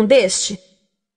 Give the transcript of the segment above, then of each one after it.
um deste?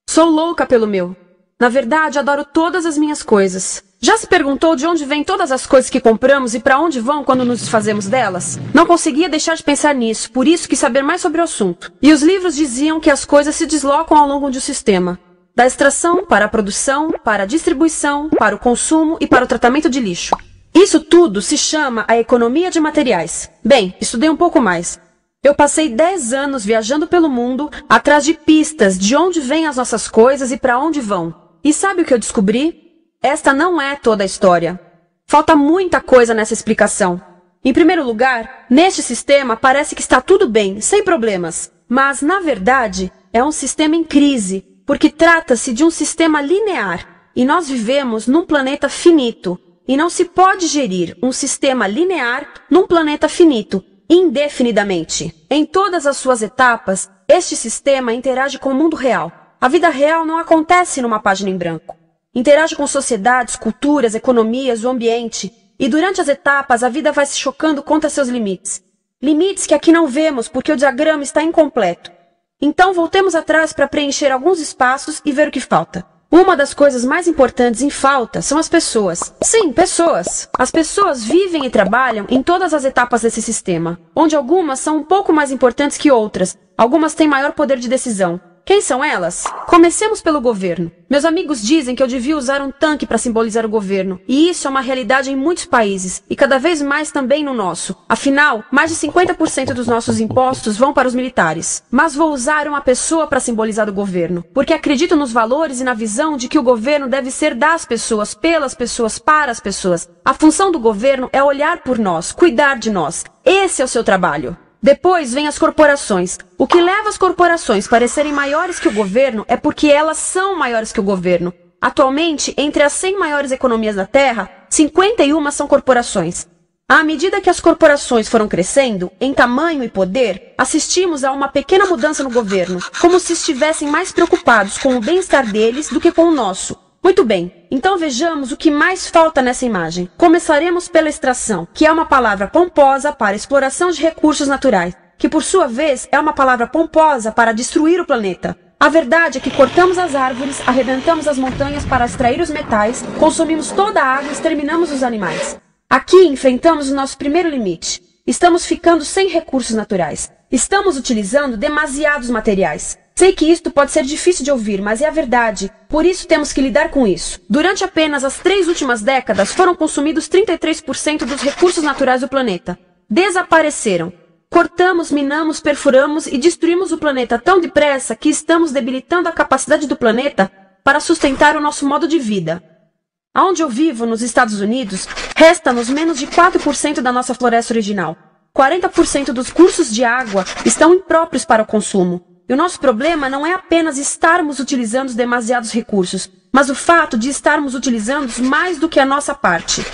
Sou louca pelo meu. Na verdade, adoro todas as minhas coisas. Já se perguntou de onde vêm todas as coisas que compramos e para onde vão quando nos desfazemos delas? Não conseguia deixar de pensar nisso, por isso quis saber mais sobre o assunto. E os livros diziam que as coisas se deslocam ao longo de um sistema. Da extração, para a produção, para a distribuição, para o consumo e para o tratamento de lixo. Isso tudo se chama a economia de materiais. Bem, estudei um pouco mais. Eu passei 10 anos viajando pelo mundo, atrás de pistas de onde vêm as nossas coisas e para onde vão. E sabe o que eu descobri? Esta não é toda a história. Falta muita coisa nessa explicação. Em primeiro lugar, neste sistema parece que está tudo bem, sem problemas. Mas, na verdade, é um sistema em crise, porque trata-se de um sistema linear. E nós vivemos num planeta finito. E não se pode gerir um sistema linear num planeta finito, indefinidamente. Em todas as suas etapas, este sistema interage com o mundo real. A vida real não acontece numa página em branco. Interage com sociedades, culturas, economias, o ambiente. E durante as etapas, a vida vai se chocando contra seus limites. Limites que aqui não vemos porque o diagrama está incompleto. Então voltemos atrás para preencher alguns espaços e ver o que falta. Uma das coisas mais importantes em falta são as pessoas. Sim, pessoas. As pessoas vivem e trabalham em todas as etapas desse sistema, onde algumas são um pouco mais importantes que outras. Algumas têm maior poder de decisão. Quem são elas? Comecemos pelo governo. Meus amigos dizem que eu devia usar um tanque para simbolizar o governo. E isso é uma realidade em muitos países, e cada vez mais também no nosso. Afinal, mais de 50% dos nossos impostos vão para os militares. Mas vou usar uma pessoa para simbolizar o governo, porque acredito nos valores e na visão de que o governo deve ser das pessoas, pelas pessoas, para as pessoas. A função do governo é olhar por nós, cuidar de nós. Esse é o seu trabalho. Depois vem as corporações. O que leva as corporações a parecerem maiores que o governo é porque elas são maiores que o governo. Atualmente, entre as 100 maiores economias da Terra, 51 são corporações. À medida que as corporações foram crescendo, em tamanho e poder, assistimos a uma pequena mudança no governo, como se estivessem mais preocupados com o bem-estar deles do que com o nosso. Muito bem, então vejamos o que mais falta nessa imagem. Começaremos pela extração, que é uma palavra pomposa para exploração de recursos naturais, que por sua vez é uma palavra pomposa para destruir o planeta. A verdade é que cortamos as árvores, arrebentamos as montanhas para extrair os metais, consumimos toda a água e exterminamos os animais. Aqui enfrentamos o nosso primeiro limite. Estamos ficando sem recursos naturais. Estamos utilizando demasiados materiais. Sei que isto pode ser difícil de ouvir, mas é a verdade. Por isso temos que lidar com isso. Durante apenas as 3 últimas décadas, foram consumidos 33% dos recursos naturais do planeta. Desapareceram. Cortamos, minamos, perfuramos e destruímos o planeta tão depressa que estamos debilitando a capacidade do planeta para sustentar o nosso modo de vida. Onde eu vivo, nos Estados Unidos, resta-nos menos de 4% da nossa floresta original. 40% dos cursos de água estão impróprios para o consumo. E o nosso problema não é apenas estarmos utilizando demasiados recursos, mas o fato de estarmos utilizando mais do que a nossa parte.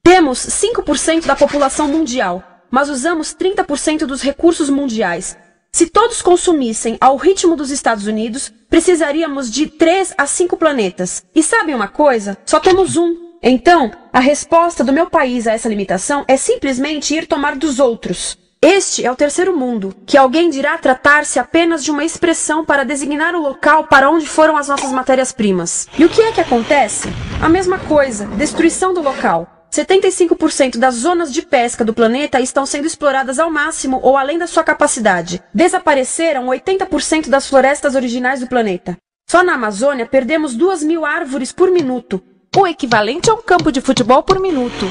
Temos 5% da população mundial, mas usamos 30% dos recursos mundiais. Se todos consumissem ao ritmo dos Estados Unidos, precisaríamos de 3 a 5 planetas. E sabem uma coisa? Só temos um. Então, a resposta do meu país a essa limitação é simplesmente ir tomar dos outros. Este é o terceiro mundo, que alguém dirá tratar-se apenas de uma expressão para designar o local para onde foram as nossas matérias-primas. E o que é que acontece? A mesma coisa, destruição do local. 75% das zonas de pesca do planeta estão sendo exploradas ao máximo ou além da sua capacidade. Desapareceram 80% das florestas originais do planeta. Só na Amazônia perdemos 2.000 árvores por minuto, o equivalente a um campo de futebol por minuto.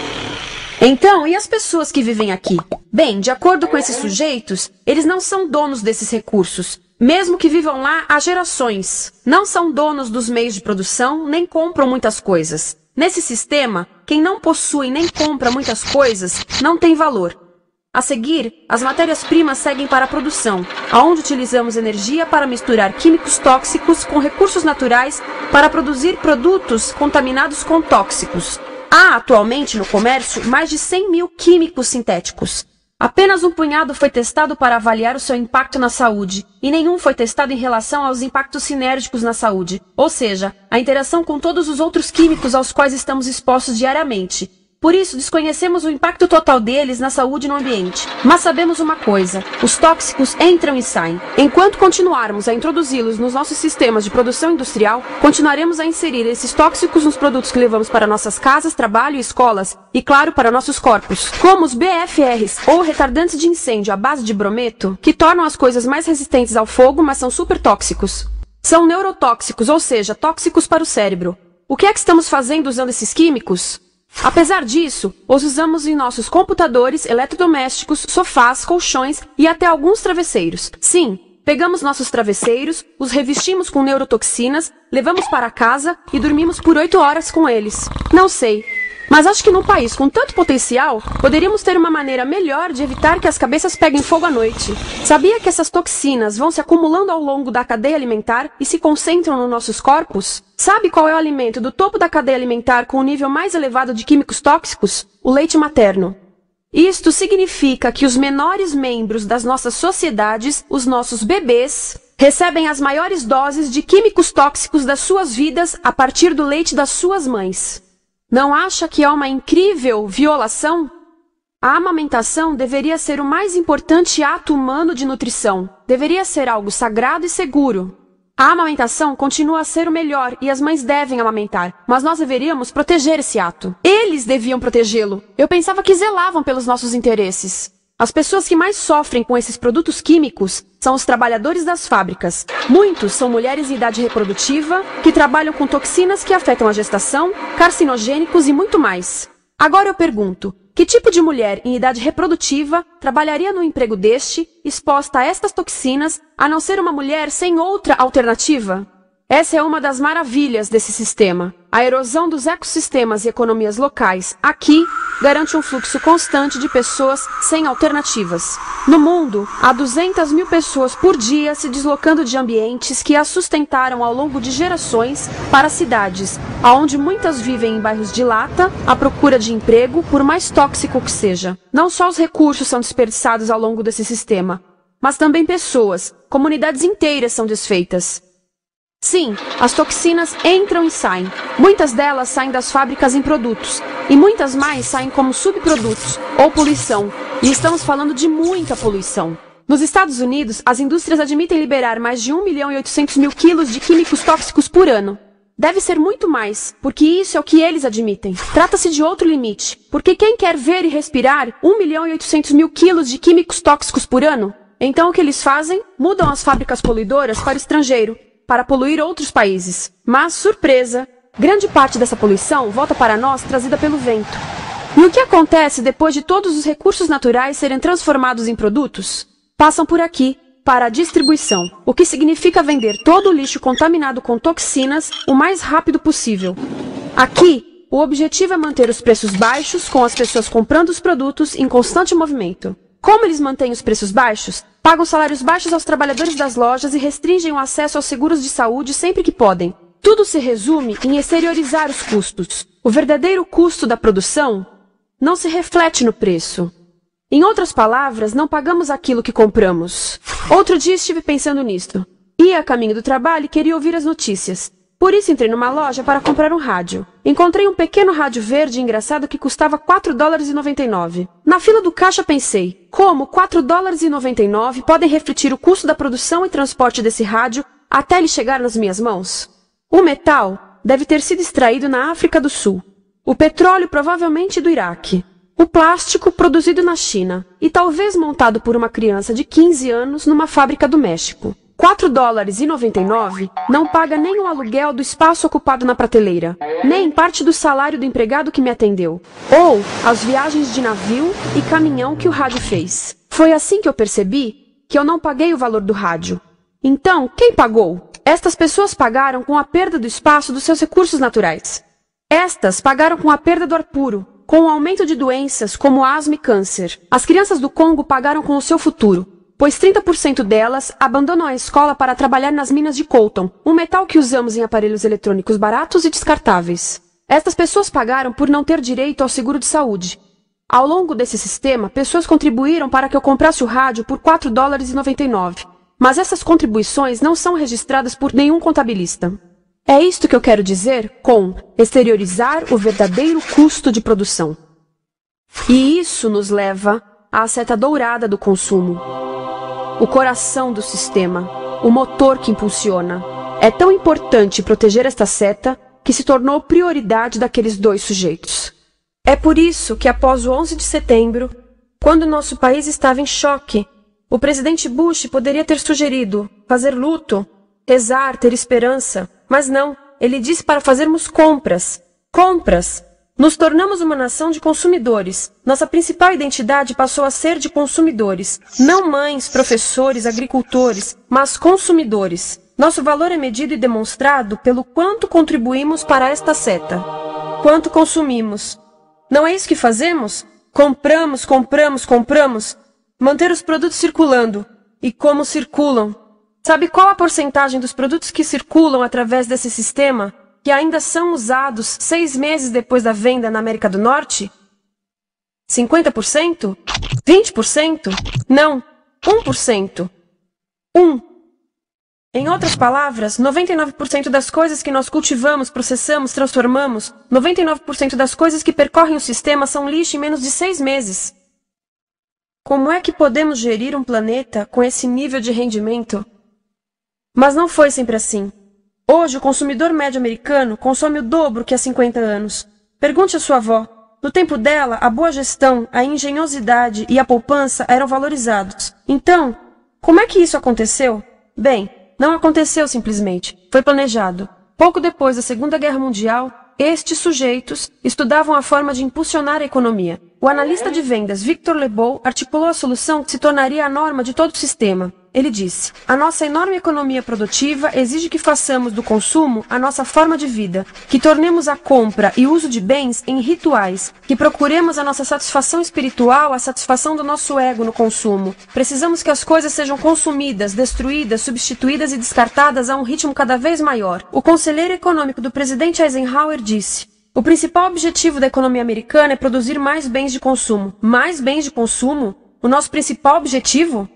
Então, e as pessoas que vivem aqui? Bem, de acordo com esses sujeitos, eles não são donos desses recursos, mesmo que vivam lá há gerações. Não são donos dos meios de produção, nem compram muitas coisas. Nesse sistema, quem não possui nem compra muitas coisas não tem valor. A seguir, as matérias-primas seguem para a produção, aonde utilizamos energia para misturar químicos tóxicos com recursos naturais para produzir produtos contaminados com tóxicos. Há atualmente no comércio mais de 100.000 químicos sintéticos. Apenas um punhado foi testado para avaliar o seu impacto na saúde, e nenhum foi testado em relação aos impactos sinérgicos na saúde, ou seja, a interação com todos os outros químicos aos quais estamos expostos diariamente. Por isso, desconhecemos o impacto total deles na saúde e no ambiente. Mas sabemos uma coisa: os tóxicos entram e saem. Enquanto continuarmos a introduzi-los nos nossos sistemas de produção industrial, continuaremos a inserir esses tóxicos nos produtos que levamos para nossas casas, trabalho e escolas, e claro, para nossos corpos. Como os BFRs, ou retardantes de incêndio à base de brometo, que tornam as coisas mais resistentes ao fogo, mas são super tóxicos. São neurotóxicos, ou seja, tóxicos para o cérebro. O que é que estamos fazendo usando esses químicos? Apesar disso, os usamos em nossos computadores, eletrodomésticos, sofás, colchões e até alguns travesseiros. Sim, pegamos nossos travesseiros, os revestimos com neurotoxinas, levamos para casa e dormimos por 8 horas com eles. Não sei, mas acho que num país com tanto potencial, poderíamos ter uma maneira melhor de evitar que as cabeças peguem fogo à noite. Sabia que essas toxinas vão se acumulando ao longo da cadeia alimentar e se concentram nos nossos corpos? Sabe qual é o alimento do topo da cadeia alimentar com o nível mais elevado de químicos tóxicos? O leite materno. Isto significa que os menores membros das nossas sociedades, os nossos bebês, recebem as maiores doses de químicos tóxicos das suas vidas a partir do leite das suas mães. Não acha que é uma incrível violação? A amamentação deveria ser o mais importante ato humano de nutrição. Deveria ser algo sagrado e seguro. A amamentação continua a ser o melhor e as mães devem amamentar, mas nós deveríamos proteger esse ato. Eles deviam protegê-lo. Eu pensava que zelavam pelos nossos interesses. As pessoas que mais sofrem com esses produtos químicos são os trabalhadores das fábricas. Muitos são mulheres em idade reprodutiva, que trabalham com toxinas que afetam a gestação, carcinogênicos e muito mais. Agora eu pergunto, que tipo de mulher em idade reprodutiva trabalharia num emprego deste, exposta a estas toxinas, a não ser uma mulher sem outra alternativa? Essa é uma das maravilhas desse sistema. A erosão dos ecossistemas e economias locais aqui garante um fluxo constante de pessoas sem alternativas. No mundo, há 200 mil pessoas por dia se deslocando de ambientes que as sustentaram ao longo de gerações para cidades, onde muitas vivem em bairros de lata, à procura de emprego, por mais tóxico que seja. Não só os recursos são desperdiçados ao longo desse sistema, mas também pessoas, comunidades inteiras são desfeitas. Sim, as toxinas entram e saem. Muitas delas saem das fábricas em produtos, e muitas mais saem como subprodutos, ou poluição. E estamos falando de muita poluição. Nos Estados Unidos, as indústrias admitem liberar mais de 1.800.000 quilos de químicos tóxicos por ano. Deve ser muito mais, porque isso é o que eles admitem. Trata-se de outro limite, porque quem quer ver e respirar 1.800.000 quilos de químicos tóxicos por ano? Então o que eles fazem? Mudam as fábricas poluidoras para o estrangeiro, para poluir outros países. Mas, surpresa, grande parte dessa poluição volta para nós trazida pelo vento. E o que acontece depois de todos os recursos naturais serem transformados em produtos? Passam por aqui, para a distribuição, o que significa vender todo o lixo contaminado com toxinas o mais rápido possível. Aqui, o objetivo é manter os preços baixos, com as pessoas comprando os produtos em constante movimento. Como eles mantêm os preços baixos? Pagam salários baixos aos trabalhadores das lojas e restringem o acesso aos seguros de saúde sempre que podem. Tudo se resume em exteriorizar os custos. O verdadeiro custo da produção não se reflete no preço. Em outras palavras, não pagamos aquilo que compramos. Outro dia estive pensando nisto. Ia a caminho do trabalho e queria ouvir as notícias. Por isso entrei numa loja para comprar um rádio. Encontrei um pequeno rádio verde engraçado que custava $4,99. Na fila do caixa pensei, como $4,99 podem refletir o custo da produção e transporte desse rádio até ele chegar nas minhas mãos? O metal deve ter sido extraído na África do Sul. O petróleo provavelmente do Iraque. O plástico produzido na China e talvez montado por uma criança de 15 anos numa fábrica do México. $4,99 não paga nem o aluguel do espaço ocupado na prateleira, nem parte do salário do empregado que me atendeu, ou as viagens de navio e caminhão que o rádio fez. Foi assim que eu percebi que eu não paguei o valor do rádio. Então, quem pagou? Estas pessoas pagaram com a perda do espaço dos seus recursos naturais. Estas pagaram com a perda do ar puro, com o aumento de doenças como asma e câncer. As crianças do Congo pagaram com o seu futuro, pois 30% delas abandonam a escola para trabalhar nas minas de coltan, um metal que usamos em aparelhos eletrônicos baratos e descartáveis. Estas pessoas pagaram por não ter direito ao seguro de saúde. Ao longo desse sistema, pessoas contribuíram para que eu comprasse o rádio por $4,99. Mas essas contribuições não são registradas por nenhum contabilista. É isto que eu quero dizer com exteriorizar o verdadeiro custo de produção. E isso nos leva à seta dourada do consumo. O coração do sistema, o motor que impulsiona. É tão importante proteger esta seta que se tornou prioridade daqueles dois sujeitos. É por isso que após o 11 de setembro, quando nosso país estava em choque, o presidente Bush poderia ter sugerido fazer luto, rezar, ter esperança, mas não, ele disse para fazermos compras. Compras! Nos tornamos uma nação de consumidores. Nossa principal identidade passou a ser de consumidores. Não mães, professores, agricultores, mas consumidores. Nosso valor é medido e demonstrado pelo quanto contribuímos para esta seta. Quanto consumimos. Não é isso que fazemos? Compramos, compramos, compramos. Manter os produtos circulando. E como circulam? Sabe qual a porcentagem dos produtos que circulam através desse sistema, que ainda são usados 6 meses depois da venda na América do Norte? 50%? 20%? Não, 1%. 1. Em outras palavras, 99% das coisas que nós cultivamos, processamos, transformamos, 99% das coisas que percorrem o sistema são lixo em menos de 6 meses. Como é que podemos gerir um planeta com esse nível de rendimento? Mas não foi sempre assim. Hoje, o consumidor médio americano consome o dobro que há 50 anos. Pergunte à sua avó. No tempo dela, a boa gestão, a engenhosidade e a poupança eram valorizados. Então, como é que isso aconteceu? Bem, não aconteceu simplesmente. Foi planejado. Pouco depois da Segunda Guerra Mundial, estes sujeitos estudavam a forma de impulsionar a economia. O analista de vendas Victor Lebow articulou a solução que se tornaria a norma de todo o sistema. Ele disse: a nossa enorme economia produtiva exige que façamos do consumo a nossa forma de vida, que tornemos a compra e uso de bens em rituais, que procuremos a nossa satisfação espiritual, a satisfação do nosso ego no consumo. Precisamos que as coisas sejam consumidas, destruídas, substituídas e descartadas a um ritmo cada vez maior. O conselheiro econômico do presidente Eisenhower disse: o principal objetivo da economia americana é produzir mais bens de consumo. Mais bens de consumo? O nosso principal objetivo?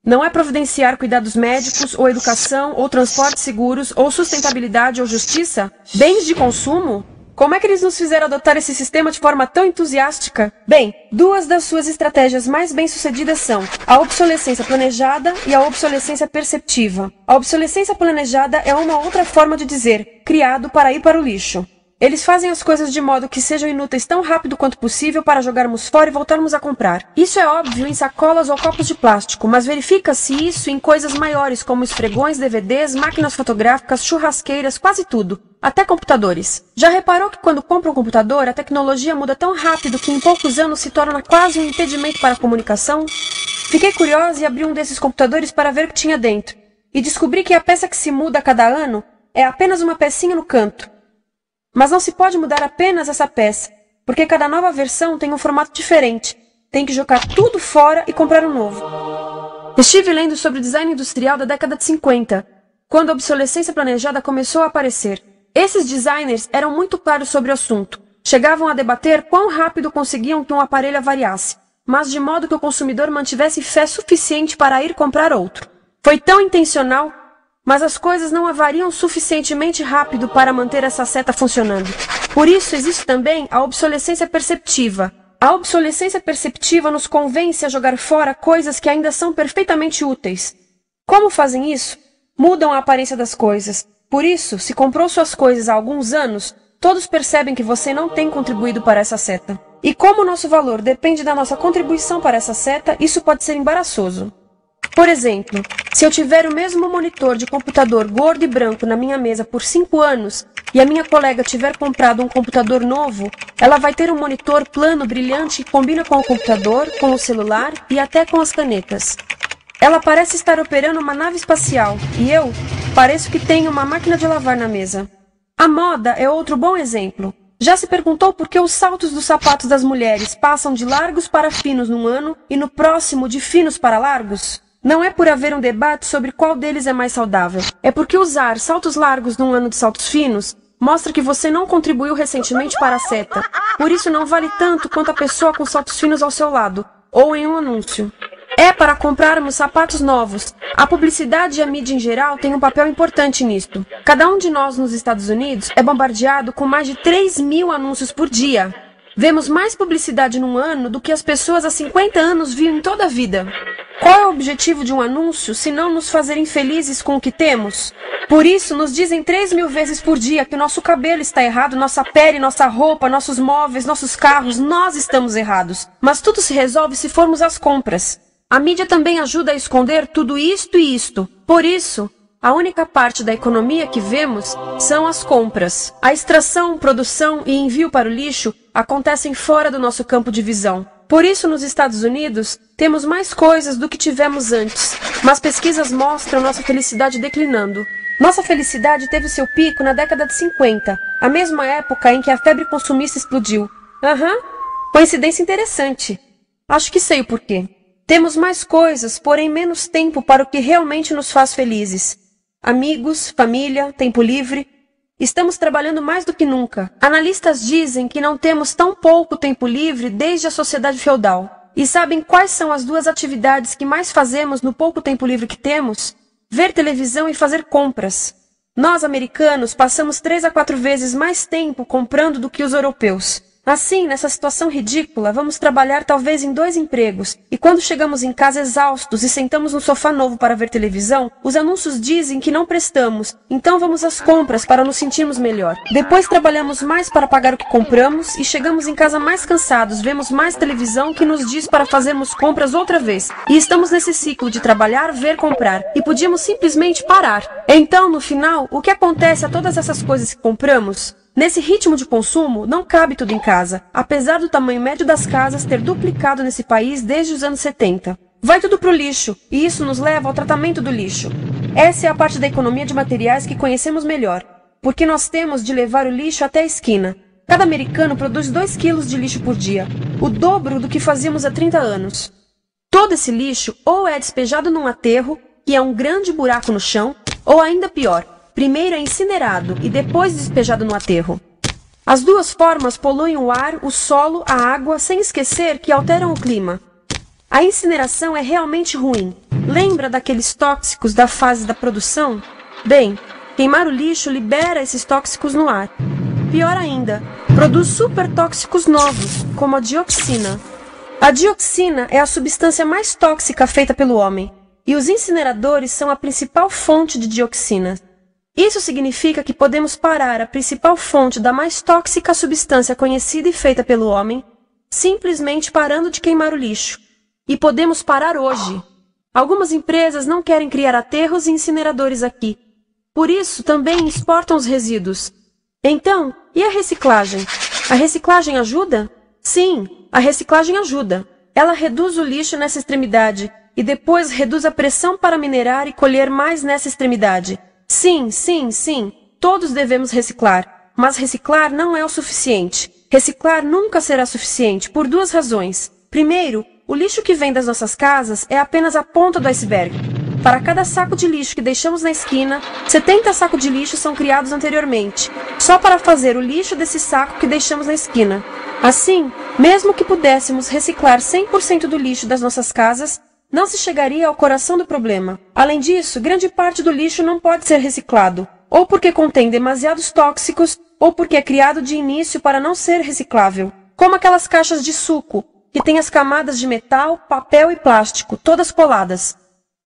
Não é providenciar cuidados médicos, ou educação, ou transportes seguros, ou sustentabilidade, ou justiça? Bens de consumo? Como é que eles nos fizeram adotar esse sistema de forma tão entusiástica? Bem, 2 das suas estratégias mais bem-sucedidas são a obsolescência planejada e a obsolescência perceptiva. A obsolescência planejada é uma outra forma de dizer criado para ir para o lixo. Eles fazem as coisas de modo que sejam inúteis tão rápido quanto possível para jogarmos fora e voltarmos a comprar. Isso é óbvio em sacolas ou copos de plástico, mas verifica-se isso em coisas maiores como esfregões, DVDs, máquinas fotográficas, churrasqueiras, quase tudo. Até computadores. Já reparou que quando compra um computador, a tecnologia muda tão rápido que em poucos anos se torna quase um impedimento para a comunicação? Fiquei curiosa e abri um desses computadores para ver o que tinha dentro. E descobri que a peça que se muda a cada ano é apenas uma pecinha no canto. Mas não se pode mudar apenas essa peça, porque cada nova versão tem um formato diferente. Tem que jogar tudo fora e comprar um novo. Estive lendo sobre o design industrial da década de 50, quando a obsolescência planejada começou a aparecer. Esses designers eram muito claros sobre o assunto. Chegavam a debater quão rápido conseguiam que um aparelho avariasse, mas de modo que o consumidor mantivesse fé suficiente para ir comprar outro. Foi tão intencional, mas as coisas não avariam suficientemente rápido para manter essa seta funcionando. Por isso existe também a obsolescência perceptiva. A obsolescência perceptiva nos convence a jogar fora coisas que ainda são perfeitamente úteis. Como fazem isso? Mudam a aparência das coisas. Por isso, se comprou suas coisas há alguns anos, todos percebem que você não tem contribuído para essa seta. E como o nosso valor depende da nossa contribuição para essa seta, isso pode ser embaraçoso. Por exemplo, se eu tiver o mesmo monitor de computador gordo e branco na minha mesa por 5 anos e a minha colega tiver comprado um computador novo, ela vai ter um monitor plano brilhante que combina com o computador, com o celular e até com as canetas. Ela parece estar operando uma nave espacial e eu pareço que tenho uma máquina de lavar na mesa. A moda é outro bom exemplo. Já se perguntou por que os saltos dos sapatos das mulheres passam de largos para finos num ano e no próximo de finos para largos? Não é por haver um debate sobre qual deles é mais saudável. É porque usar saltos largos num ano de saltos finos mostra que você não contribuiu recentemente para a seta. Por isso não vale tanto quanto a pessoa com saltos finos ao seu lado, ou em um anúncio. É para comprarmos sapatos novos. A publicidade e a mídia em geral têm um papel importante nisto. Cada um de nós nos Estados Unidos é bombardeado com mais de 3.000 anúncios por dia. Vemos mais publicidade num ano do que as pessoas há 50 anos viam em toda a vida. Qual é o objetivo de um anúncio, se não nos fazer infelizes com o que temos? Por isso, nos dizem 3.000 vezes por dia que o nosso cabelo está errado, nossa pele, nossa roupa, nossos móveis, nossos carros, nós estamos errados. Mas tudo se resolve se formos às compras. A mídia também ajuda a esconder tudo isto e isto. Por isso, a única parte da economia que vemos são as compras. A extração, produção e envio para o lixo acontecem fora do nosso campo de visão. Por isso, nos Estados Unidos, temos mais coisas do que tivemos antes. Mas pesquisas mostram nossa felicidade declinando. Nossa felicidade teve seu pico na década de 50, a mesma época em que a febre consumista explodiu. Coincidência interessante. Acho que sei o porquê. Temos mais coisas, porém menos tempo para o que realmente nos faz felizes. Amigos, família, tempo livre. Estamos trabalhando mais do que nunca. Analistas dizem que não temos tão pouco tempo livre desde a sociedade feudal. E sabem quais são as duas atividades que mais fazemos no pouco tempo livre que temos? Ver televisão e fazer compras. Nós, americanos, passamos 3 a 4 vezes mais tempo comprando do que os europeus. Assim, nessa situação ridícula, vamos trabalhar talvez em 2 empregos, e quando chegamos em casa exaustos e sentamos no sofá novo para ver televisão, os anúncios dizem que não prestamos, então vamos às compras para nos sentirmos melhor. Depois trabalhamos mais para pagar o que compramos e chegamos em casa mais cansados, vemos mais televisão que nos diz para fazermos compras outra vez. E estamos nesse ciclo de trabalhar, ver, comprar, e podíamos simplesmente parar. Então, no final, o que acontece a todas essas coisas que compramos? Nesse ritmo de consumo, não cabe tudo em casa, apesar do tamanho médio das casas ter duplicado nesse país desde os anos 70. Vai tudo pro lixo, e isso nos leva ao tratamento do lixo. Essa é a parte da economia de materiais que conhecemos melhor, porque nós temos de levar o lixo até a esquina. Cada americano produz 2 quilos de lixo por dia, o dobro do que fazíamos há 30 anos. Todo esse lixo ou é despejado num aterro, que é um grande buraco no chão, ou ainda pior, primeiro é incinerado e depois despejado no aterro. As duas formas poluem o ar, o solo, a água, sem esquecer que alteram o clima. A incineração é realmente ruim. Lembra daqueles tóxicos da fase da produção? Bem, queimar o lixo libera esses tóxicos no ar. Pior ainda, produz supertóxicos novos, como a dioxina. A dioxina é a substância mais tóxica feita pelo homem, e os incineradores são a principal fonte de dioxina. Isso significa que podemos parar a principal fonte da mais tóxica substância conhecida e feita pelo homem, simplesmente parando de queimar o lixo. E podemos parar hoje. Algumas empresas não querem criar aterros e incineradores aqui. Por isso, também exportam os resíduos. Então, e a reciclagem? A reciclagem ajuda? Sim, a reciclagem ajuda. Ela reduz o lixo nessa extremidade e depois reduz a pressão para minerar e colher mais nessa extremidade. Sim, todos devemos reciclar, mas reciclar não é o suficiente. Reciclar nunca será suficiente por 2 razões. Primeiro, o lixo que vem das nossas casas é apenas a ponta do iceberg. Para cada saco de lixo que deixamos na esquina, 70 sacos de lixo são criados anteriormente, só para fazer o lixo desse saco que deixamos na esquina. Assim, mesmo que pudéssemos reciclar 100% do lixo das nossas casas, não se chegaria ao coração do problema. Além disso, grande parte do lixo não pode ser reciclado, ou porque contém demasiados tóxicos, ou porque é criado de início para não ser reciclável. Como aquelas caixas de suco, que têm as camadas de metal, papel e plástico, todas coladas.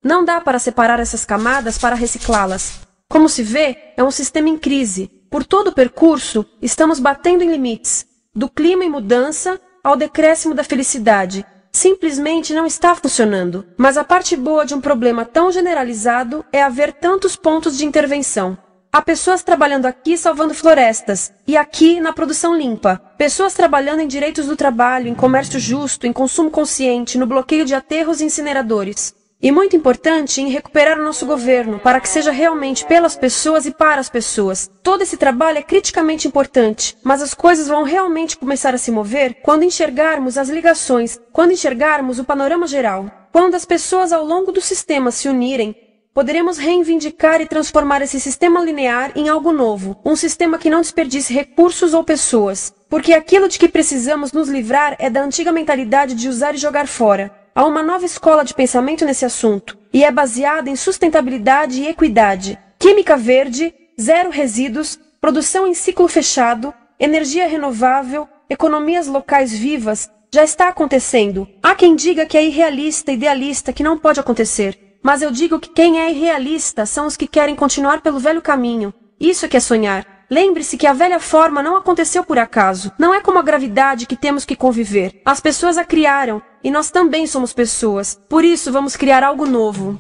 Não dá para separar essas camadas para reciclá-las. Como se vê, é um sistema em crise. Por todo o percurso, estamos batendo em limites, do clima em mudança ao decréscimo da felicidade. Simplesmente não está funcionando. Mas a parte boa de um problema tão generalizado é haver tantos pontos de intervenção. Há pessoas trabalhando aqui salvando florestas, e aqui na produção limpa. Pessoas trabalhando em direitos do trabalho, em comércio justo, em consumo consciente, no bloqueio de aterros e incineradores. E muito importante, em recuperar o nosso governo, para que seja realmente pelas pessoas e para as pessoas. Todo esse trabalho é criticamente importante, mas as coisas vão realmente começar a se mover quando enxergarmos as ligações, quando enxergarmos o panorama geral. Quando as pessoas ao longo do sistema se unirem, poderemos reivindicar e transformar esse sistema linear em algo novo, um sistema que não desperdice recursos ou pessoas, porque aquilo de que precisamos nos livrar é da antiga mentalidade de usar e jogar fora. Há uma nova escola de pensamento nesse assunto, e é baseada em sustentabilidade e equidade, química verde, zero resíduos, produção em ciclo fechado, energia renovável, economias locais vivas, já está acontecendo. Há quem diga que é irrealista, idealista, que não pode acontecer. Mas eu digo que quem é irrealista são os que querem continuar pelo velho caminho. Isso é que é sonhar. Lembre-se que a velha forma não aconteceu por acaso. Não é como a gravidade que temos que conviver. As pessoas a criaram, e nós também somos pessoas. Por isso, vamos criar algo novo.